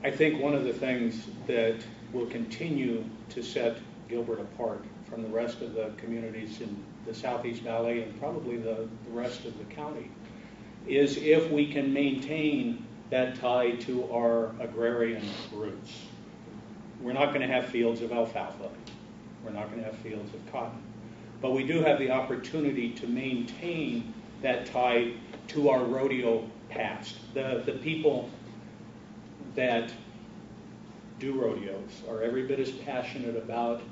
I think one of the things that will continue to set Gilbert apart from the rest of the communities in the Southeast Valley and probably the rest of the county is if we can maintain that tie to our agrarian roots. We're not going to have fields of alfalfa. We're not going to have fields of cotton. But we do have the opportunity to maintain that tie to our rodeo past. The people that do rodeos are every bit as passionate about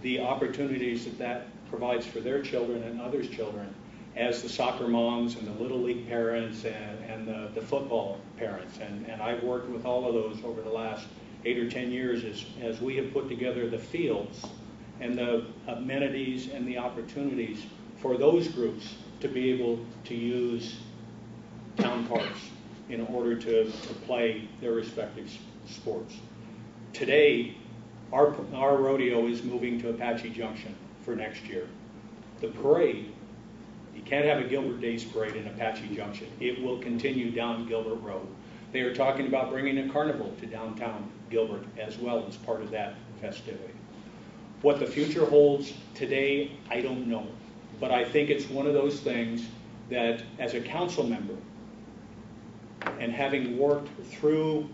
the opportunities that provides for their children and others' children as the soccer moms and the Little League parents and the football parents. And I've worked with all of those over the last 8 or 10 years as we have put together the fields and the amenities and the opportunities for those groups to be able to use town parks in order to play their respective sports. Today, our rodeo is moving to Apache Junction for next year. The parade, you can't have a Gilbert Days parade in Apache Junction. It will continue down Gilbert Road. They are talking about bringing a carnival to downtown Gilbert as well as part of that festivity. What the future holds today, I don't know. But I think it's one of those things that as a council member, and having worked through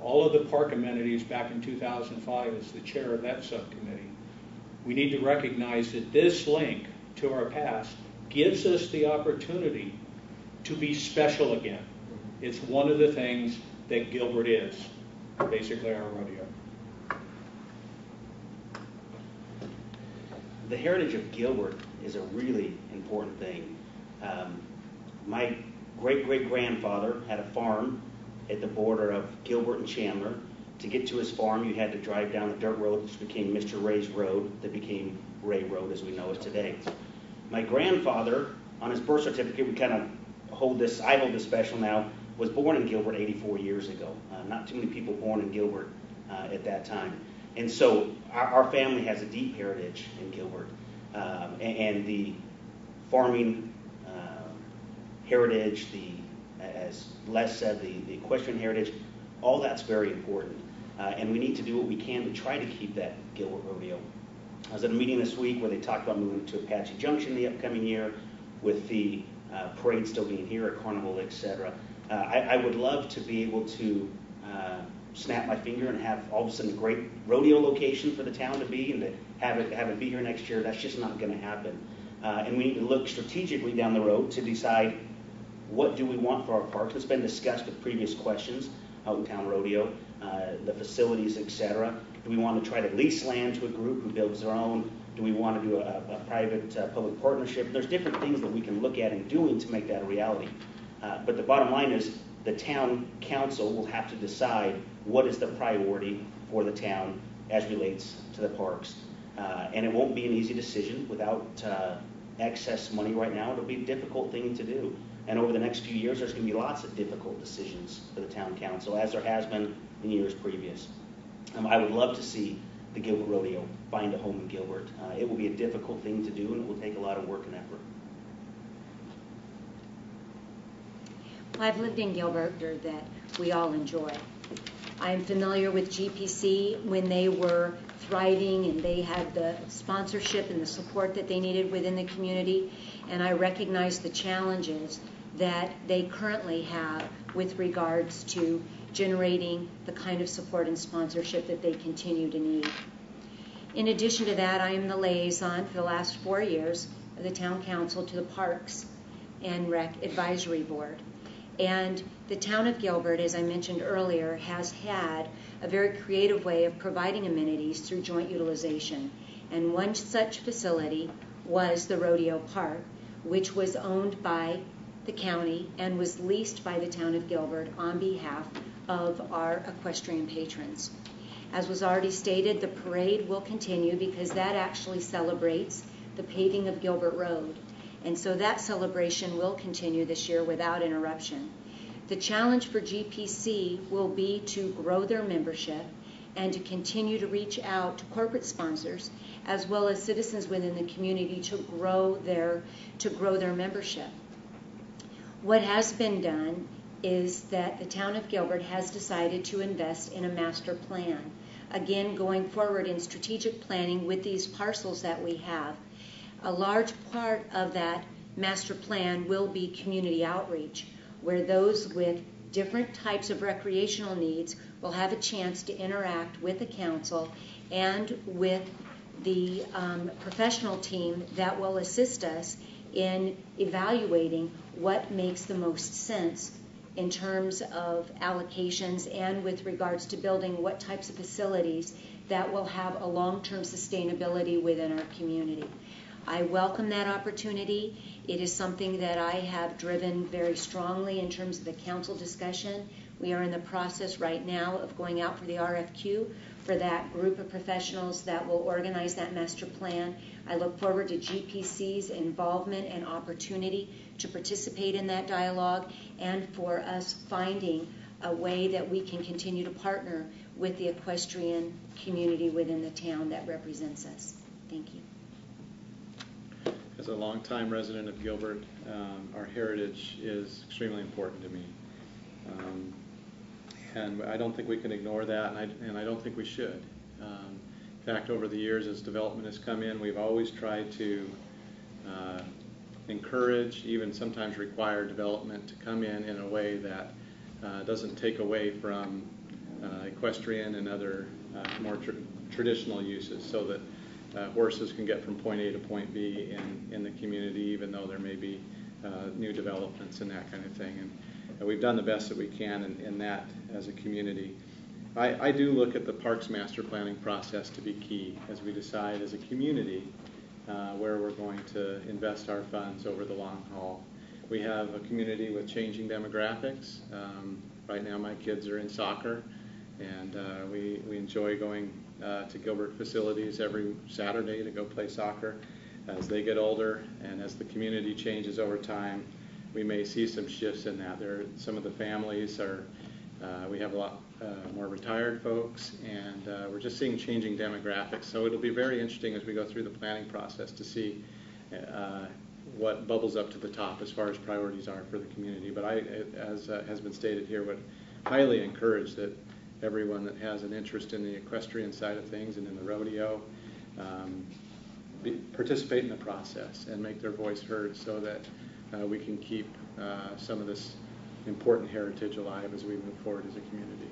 all of the park amenities back in 2005 as the chair of that subcommittee, we need to recognize that this link to our past gives us the opportunity to be special again. It's one of the things that Gilbert is, basically our rodeo. The heritage of Gilbert is a really important thing. My great-great-grandfather had a farm at the border of Gilbert and Chandler. To get to his farm, you had to drive down the dirt road, which became Mr. Ray's Road, that became Ray Road as we know it today. My grandfather, on his birth certificate, we kind of hold this, I hold this special now, was born in Gilbert 84 years ago. Not too many people born in Gilbert at that time. And so our family has a deep heritage in Gilbert. And the farming heritage, as Les said, the equestrian heritage, all that's very important. And we need to do what we can to try to keep that Gilbert rodeo. I was at a meeting this week where they talked about moving to Apache Junction the upcoming year with the parade still being here at Carnival, etc. I would love to be able to snap my finger and have all of a sudden a great rodeo location for the town to be and to have it be here next year. That's just not going to happen. And we need to look strategically down the road to decide what do we want for our parks. It's been discussed with previous questions out in town rodeo, the facilities, etc. Do we want to try to lease land to a group who builds their own? Do we want to do a private public partnership? There's different things that we can look at and doing to make that a reality. But the bottom line is the town council will have to decide what is the priority for the town as relates to the parks. And it won't be an easy decision without excess money right now. It'll be a difficult thing to do. And over the next few years, there's going to be lots of difficult decisions for the town council, as there has been in years previous. I would love to see the Gilbert Rodeo find a home in Gilbert. It will be a difficult thing to do, and it will take a lot of work and effort. Well, I've lived in Gilbert that we all enjoy. I'm familiar with GPC when they were thriving and they had the sponsorship and the support that they needed within the community, and I recognize the challenges that they currently have with regards to generating the kind of support and sponsorship that they continue to need. In addition to that, I am the liaison for the last 4 years of the Town Council to the Parks and Rec Advisory Board. And the town of Gilbert, as I mentioned earlier, has had a very creative way of providing amenities through joint utilization. And one such facility was the Rodeo Park, which was owned by the county and was leased by the town of Gilbert on behalf of our equestrian patrons. As was already stated, the parade will continue because that actually celebrates the paving of Gilbert Road. And so that celebration will continue this year without interruption. The challenge for GPC will be to grow their membership and to continue to reach out to corporate sponsors as well as citizens within the community to grow their membership. What has been done is that the town of Gilbert has decided to invest in a master plan. Again, going forward in strategic planning with these parcels that we have, a large part of that master plan will be community outreach, where those with different types of recreational needs will have a chance to interact with the council and with the professional team that will assist us in evaluating what makes the most sense in terms of allocations and with regards to building what types of facilities that will have a long-term sustainability within our community. I welcome that opportunity. It is something that I have driven very strongly in terms of the council discussion. We are in the process right now of going out for the RFQ for that group of professionals that will organize that master plan. I look forward to GPC's involvement and opportunity to participate in that dialogue and for us finding a way that we can continue to partner with the equestrian community within the town that represents us. Thank you. As a longtime resident of Gilbert, our heritage is extremely important to me. And I don't think we can ignore that, and I don't think we should. In fact, over the years as development has come in, we've always tried to encourage, even sometimes require development to come in a way that doesn't take away from equestrian and other more traditional uses, so that horses can get from point A to point B in the community, even though there may be new developments and that kind of thing. And we've done the best that we can in that as a community. I do look at the Parks Master Planning process to be key as we decide as a community where we're going to invest our funds over the long haul. We have a community with changing demographics. Right now my kids are in soccer, and we enjoy going to Gilbert facilities every Saturday to go play soccer. As they get older and as the community changes over time, we may see some shifts in that. Some of the families we have a lot more retired folks, and we're just seeing changing demographics. So it'll be very interesting as we go through the planning process to see what bubbles up to the top as far as priorities are for the community. But as has been stated here, would highly encourage that everyone that has an interest in the equestrian side of things and in the rodeo participate in the process and make their voice heard, so that we can keep some of this important heritage alive as we move forward as a community.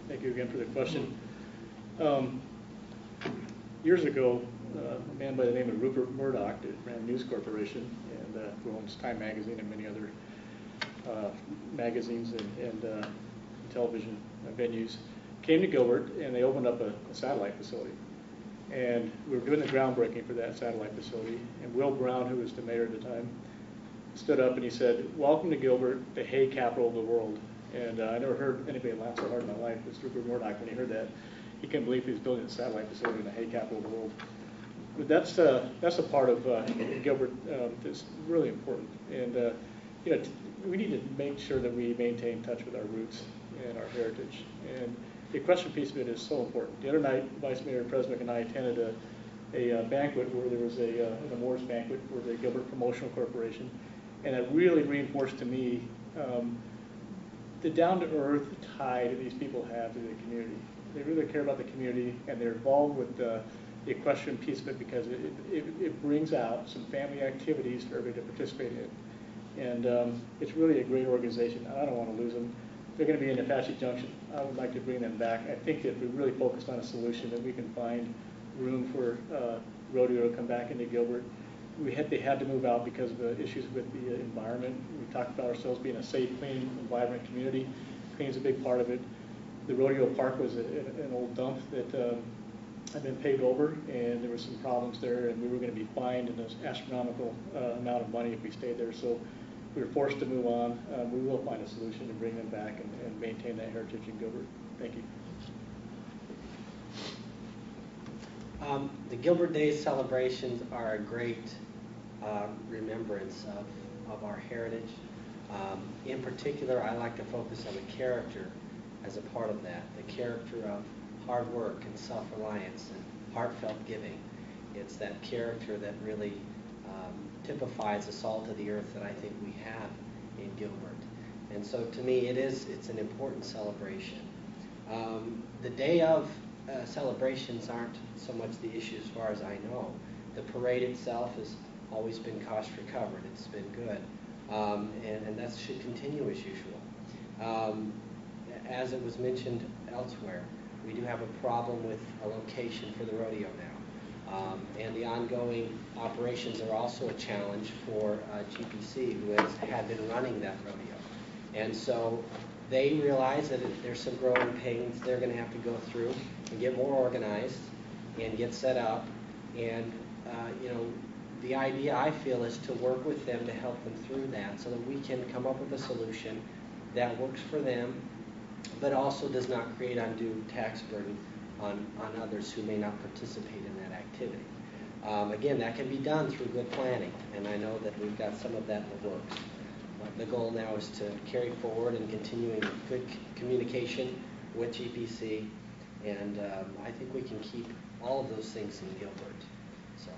Thank you again for the question. Years ago, a man by the name of Rupert Murdoch that ran News Corporation and who owns Time Magazine and many other magazines and television venues, came to Gilbert, and they opened up a satellite facility. And we were doing the groundbreaking for that satellite facility, and Will Brown, who was the mayor at the time, stood up and he said, "Welcome to Gilbert, the hay capital of the world." And I never heard anybody laugh so hard in my life as Rupert Murdoch when he heard that. He couldn't believe he was building a satellite facility in the hay capital of the world. But that's a part of Gilbert that's really important. And we need to make sure that we maintain touch with our roots and our heritage. And the equestrian piece of it is so important. The other night, Vice Mayor Presmick and I attended a banquet where there was an awards banquet for the Gilbert Promotional Corporation, and it really reinforced to me the down-to-earth tie that these people have to the community. They really care about the community, and they're involved with the equestrian piece of it because it brings out some family activities for everybody to participate in. And it's really a great organization. I don't want to lose them. They're going to be in Apache Junction. I would like to bring them back. I think that if we really focused on a solution, that we can find room for rodeo to come back into Gilbert. They had to move out because of the issues with the environment. We talked about ourselves being a safe, clean, and vibrant community. Clean is a big part of it. The rodeo park was an old dump that had been paved over, and there were some problems there, and we were going to be fined an astronomical amount of money if we stayed there. So we were forced to move on. We will find a solution to bring them back and maintain that heritage in Gilbert. Thank you. The Gilbert Days celebrations are a great remembrance of our heritage. In particular, I like to focus on the character as a part of that, the character of hard work and self-reliance and heartfelt giving. It's that character that really typifies the salt of the earth that I think we have in Gilbert. And so to me, it's an important celebration. The day of celebrations aren't so much the issue as far as I know. The parade itself has always been cost recovered. It's been good. And that should continue as usual. As it was mentioned elsewhere, we do have a problem with a location for the rodeo now. And the ongoing operations are also a challenge for GPC, who had been running that rodeo. And so they realize that there's some growing pains they're going to have to go through and get more organized and get set up. And, the idea, I feel, is to work with them to help them through that so that we can come up with a solution that works for them, but also does not create undue tax burden on others who may not participate in that activity. Again, that can be done through good planning, and I know that we've got some of that in the works. But the goal now is to carry forward and continuing good communication with GPC, and I think we can keep all of those things in Gilbert. So.